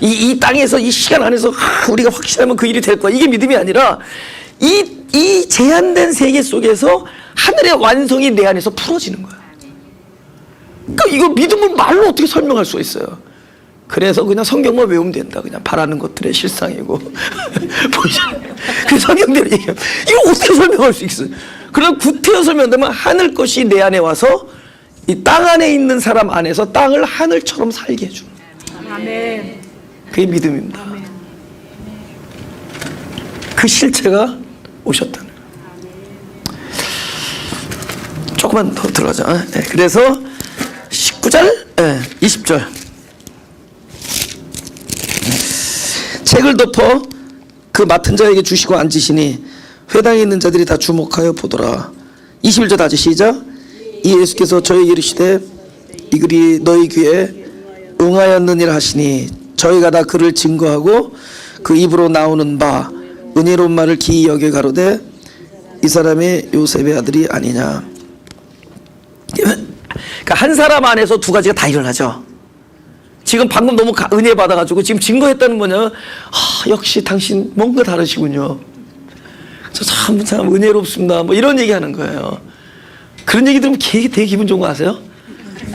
이 땅에서 이 시간 안에서 우리가 확신하면 그 일이 될 거야. 이게 믿음이 아니라 이 제한된 세계 속에서 하늘의 완성이 내 안에서 풀어지는 거야. 그러니까 이거 믿음을 말로 어떻게 설명할 수가 있어요. 그래서 그냥 성경만 외우면 된다. 그냥 바라는 것들의 실상이고 그 성경대로 얘기하면 이거 어떻게 설명할 수 있어요. 그럼 구태여 설명되면 하늘 것이 내 안에 와서 이 땅 안에 있는 사람 안에서 땅을 하늘처럼 살게 해주는 거예요. 아멘. 그게 믿음입니다. 그 실체가 오셨다는 거예요. 조금만 더 들어가자. 네, 그래서 19절, 20절. 책을 덮어 그 맡은 자에게 주시고 앉으시니 회당에 있는 자들이 다 주목하여 보더라. 21절 다시 시작. 이 예수께서 저에게 이르시되 이 글이 너희 귀에 응하였느니라 하시니 저희가 다 그를 증거하고 그 입으로 나오는 바 은혜로운 말을 기이 여겨 가로되 이 사람이 요셉의 아들이 아니냐. 그러니까 한 사람 안에서 두 가지가 다 일어나죠. 지금 방금 너무 은혜 받아가지고 지금 증거했다는 뭐냐면 역시 당신 뭔가 다르시군요. 저 참 은혜롭습니다. 뭐 이런 얘기하는 거예요. 그런 얘기 들으면 되게 기분 좋은 거 아세요?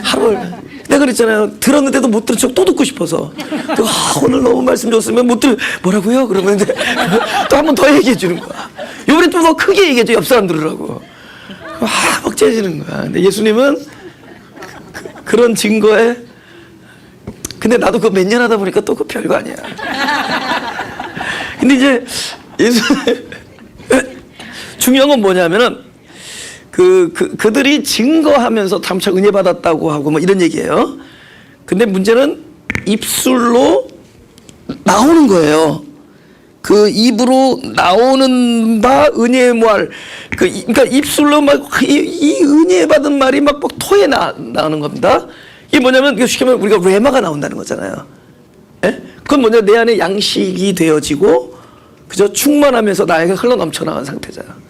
하루 내가 그랬잖아요. 들었는데도 못 들은 척 또 듣고 싶어서. 오늘 너무 말씀 좋으면 못 뭐라고요? 그러면 이제 또 한 번 더 얘기해 주는 거야. 이번에 좀 더 크게 얘기해줘. 옆 사람 들으라고. 막 째지는 거야. 근데 예수님은 그런 증거에 근데 나도 그거 몇 년 하다 보니까 또 그 별거 아니야. 근데 이제 예수님 중요한 건 뭐냐면은 그들이 증거하면서 참 은혜 받았다고 하고 뭐 이런 얘기예요. 근데 문제는 입술로 나오는 거예요. 그 입으로 나오는 바 은혜의 말, 그러니까 입술로 막 이 은혜 받은 말이 막 토에 나오는 겁니다. 이게 뭐냐면 이거 쉽게 말하면 우리가 레마가 나온다는 거잖아요. 예? 그건 뭐냐 내 안에 양식이 되어지고 그저 충만하면서 나에게 흘러 넘쳐 나온 상태잖아.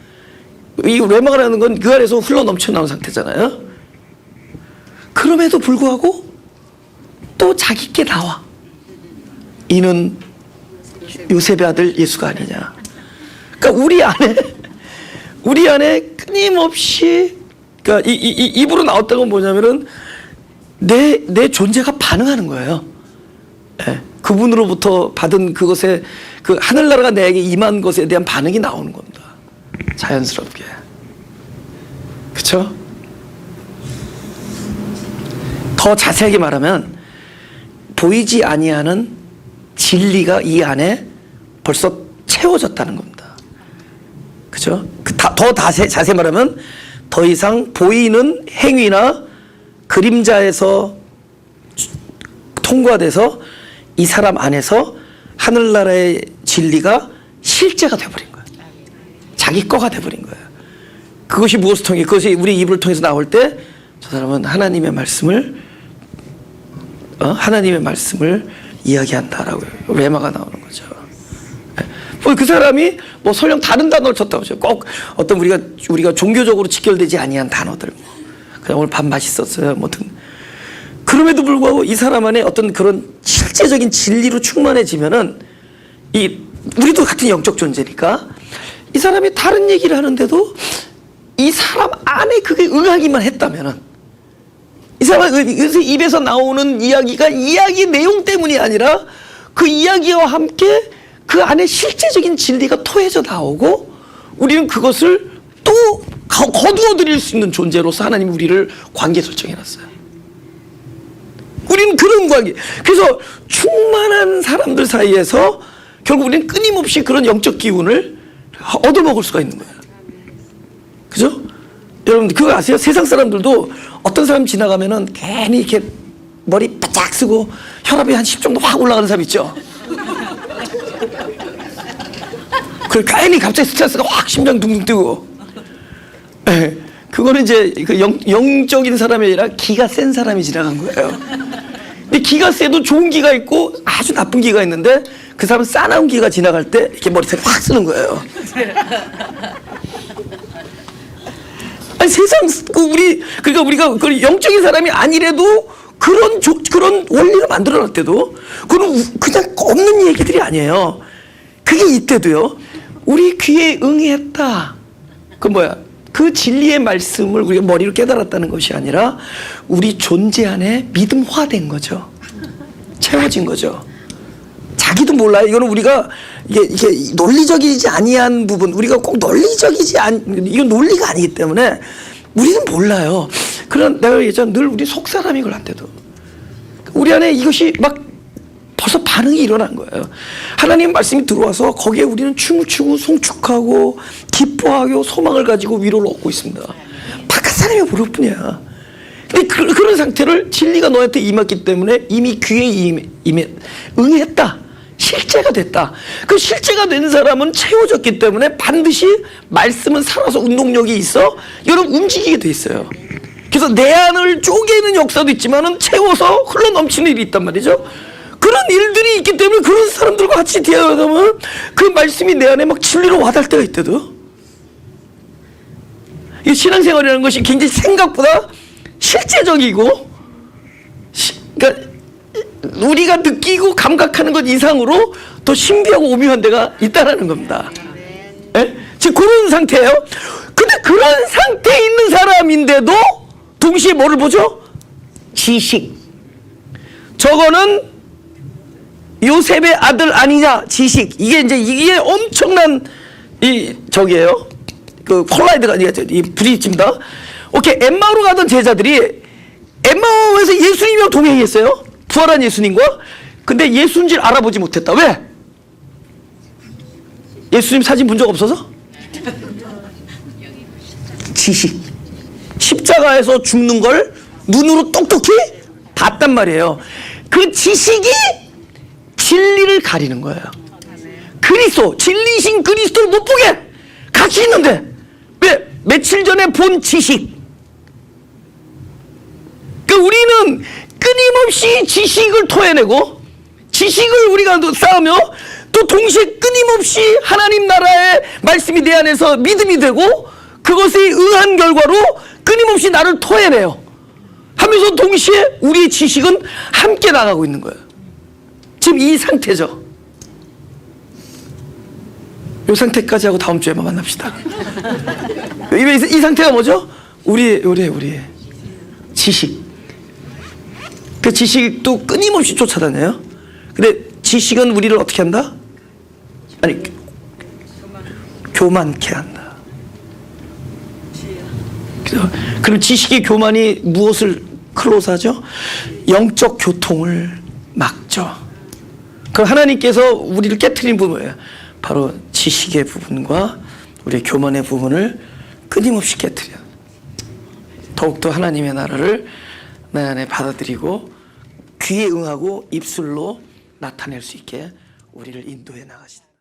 이 레마가라는 건 그 안에서 흘러 넘쳐 나온 상태잖아요. 그럼에도 불구하고 또 자기께 나와. 이는 요셉의 아들 예수가 아니냐. 그러니까 우리 안에 끊임없이 그러니까 이 입으로 나왔다는 건 뭐냐면은 내 존재가 반응하는 거예요. 예. 그분으로부터 받은 그것에 그 하늘나라가 내게 임한 것에 대한 반응이 나오는 겁니다. 자연스럽게. 그쵸? 더 자세하게 말하면 보이지 아니하는 진리가 이 안에 벌써 채워졌다는 겁니다. 그죠? 자세히 말하면 더 이상 보이는 행위나 그림자에서 통과돼서 이 사람 안에서 하늘나라의 진리가 실제가 돼버린 거예요. 자기 거가 돼버린 거예요. 그것이 무엇을 통해, 그것이 우리 입을 통해서 나올 때 저 사람은 하나님의 말씀을 이야기한다라고 레마가 나오는 거죠. 그 사람이 뭐 설령 다른 단어를 쳤다고 하죠. 꼭 어떤 우리가 종교적으로 직결되지 아니한 단어들, 그냥 오늘 밥 맛있었어요, 뭐든. 그럼에도 불구하고 이 사람 안에 어떤 그런 실제적인 진리로 충만해지면은 우리도 같은 영적 존재니까 이 사람이 다른 얘기를 하는데도 이 사람 안에 그게 응하기만 했다면은 이 사람 입에서 나오는 이야기가 이야기 내용 때문이 아니라 그 이야기와 함께 그 안에 실제적인 진리가 토해져 나오고 우리는 그것을 또 거두어 드릴 수 있는 존재로서 하나님이 우리를 관계 설정해놨어요. 우리는 그런 관계. 그래서 충만한 사람들 사이에서 결국 우리는 끊임없이 그런 영적 기운을 얻어먹을 수가 있는 거예요. 그죠? 여러분 그거 아세요? 세상 사람들도 어떤 사람 지나가면은 괜히 이렇게 머리 바짝 쓰고 혈압이 한 10 정도 확 올라가는 사람 있죠? 그 괜히 갑자기 스트레스가 확 심장 둥둥 뛰고. 그거는 이제 그 영적인 사람이 아니라 기가 센 사람이 지나간 거예요. 근데 기가 세도 좋은 기가 있고 아주 나쁜 기가 있는데 그 사람은 싸나운 기가 지나갈 때 이렇게 머리를 확 쓰는 거예요. 아니 세상 그러니까 우리가 그 영적인 사람이 아니래도 그런 원리를 만들어놨대도 그건 그냥 없는 얘기들이 아니에요. 그게 이때도요. 우리 귀에 응했다. 그 뭐야? 그 진리의 말씀을 우리가 머리로 깨달았다는 것이 아니라 우리 존재 안에 믿음화된 거죠. 채워진 거죠. 자기도 몰라요. 이거는 우리가 이게 논리적이지 아니한 부분, 우리가 꼭 이건 논리가 아니기 때문에 우리는 몰라요. 그런 내가 얘기했잖아. 늘 우리 속 사람이걸 한데도 우리 안에 이것이 막 벌써 반응이 일어난 거예요. 하나님 말씀이 들어와서 거기에 우리는 춤을 추고 송축하고 기뻐하고 소망을 가지고 위로를 얻고 있습니다. 바깥 사람이 모를 뿐이야. 근데 그런 상태를 진리가 너한테 임했기 때문에 이미 귀에 응했다. 실제가 됐다. 그 실제가 된 사람은 채워졌기 때문에 반드시 말씀은 살아서 운동력이 있어 여러분 움직이게 돼 있어요. 그래서 내 안을 쪼개는 역사도 있지만은 채워서 흘러 넘치는 일이 있단 말이죠. 그런 일들이 있기 때문에 그런 사람들과 같이 대화하다 보면 그 말씀이 내 안에 막 진리로 와닿을 때가 있대도. 이 신앙생활이라는 것이 굉장히 생각보다 실제적이고 그러니까 우리가 느끼고 감각하는 것 이상으로 더 신비하고 오묘한 데가 있다라는 겁니다. 예? 지금 그런 상태예요. 근데 그런 상태에 있는 사람인데도 동시에 뭐를 보죠? 지식. 저거는 요셉의 아들 아니냐? 지식. 이게 엄청난 저기예요. 그 콜라이드가 아니라 이 부딪힙니다. 오케이. 엠마오로 가던 제자들이 엠마오에서 예수님이랑 동행했어요. 부활한 예수님과. 근데 예수인 줄 알아보지 못했다. 왜? 예수님 사진 본 적 없어서? 지식. 십자가에서 죽는 걸 눈으로 똑똑히 봤단 말이에요. 그 지식이 진리를 가리는 거예요. 그리스도, 진리신 그리스도를 못 보게 같이 있는데 왜? 며칠 전에 본 지식. 그러니까 우리는 끊임없이 지식을 토해내고 지식을 우리가 쌓으며 또 동시에 끊임없이 하나님 나라의 말씀이 내 안에서 믿음이 되고 그것에 응한 결과로 끊임없이 나를 토해내요. 하면서 동시에 우리의 지식은 함께 나가고 있는 거예요. 지금 이 상태죠. 이 상태까지 하고 다음 주에만 만납시다. 이 상태가 뭐죠? 우리의 지식. 그 지식도 끊임없이 쫓아다녀요. 근데 지식은 우리를 어떻게 한다? 아니, 교만케 한다. 그럼 지식의 교만이 무엇을 클로즈하죠? 영적 교통을 막죠. 그럼 하나님께서 우리를 깨트린 부분이에요. 바로 지식의 부분과 우리 교만의 부분을 끊임없이 깨뜨려 더욱더 하나님의 나라를 내 안에 받아들이고 귀에 응하고 입술로 나타낼 수 있게 우리를 인도해 나가시다.